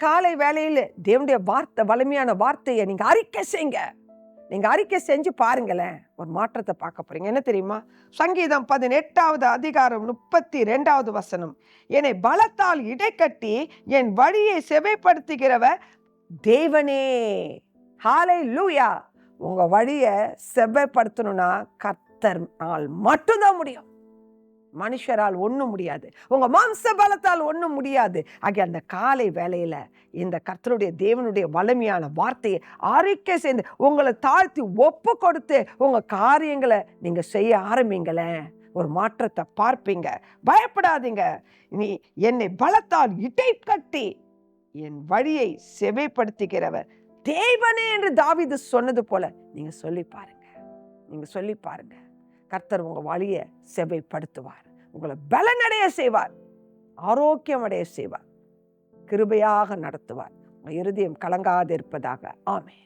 காலை வேளையில் தேவனுடைய வார்த்தை, வலிமையான வார்த்தையை நீங்க அறிக்கை செய்யுங்க. நீங்க அறிக்கை செஞ்சு பாருங்களேன், ஒரு மாற்றத்தை பார்க்க போறீங்க. என்ன தெரியுமா? சங்கீதம் 18வது அதிகாரம் 32வது வசனம், என்னை பலத்தால் இடைக்கட்டி என் வழியை செவைப்படுத்துகிறவர் தேவனே. ஹல்லேலூயா. உங்க வழியை செவ்வைப்படுத்தணும்னா கர்த்தரால் மட்டும்தான் முடியும். மனுஷரால் ஒண்ணும் முடியாது. உங்க மாம்ச பலத்தால் ஒண்ணும் முடியாது. ஆகிய அந்த காலை வேளையில இந்த கர்த்தருடைய தேவனுடைய வலிமையான வார்த்தையை அறிக்கை செய்து உங்களை தாழ்த்தி ஒப்பு கொடுத்து உங்க காரியங்களை நீங்க செய்ய ஆரம்பிங்களேன். ஒரு மாற்றத்தை பார்ப்பீங்க. பயப்படாதீங்க. நீ என்னை பலத்தால் இடை கட்டி என் வழியை செவைப்படுத்துகிறவர் தேவனே என்று தாவீது சொன்னது போல நீங்க சொல்லி பாருங்க. நீங்க சொல்லி பாருங்க. கர்த்தர் உங்க வழியை செவைப்படுத்துவார். உங்களை பலனடைய செய்வார். ஆரோக்கியம் அடைய செய்வார். கிருபையாக நடத்துவார். இருதயம் கலங்காது இருப்பதாக. ஆமென்.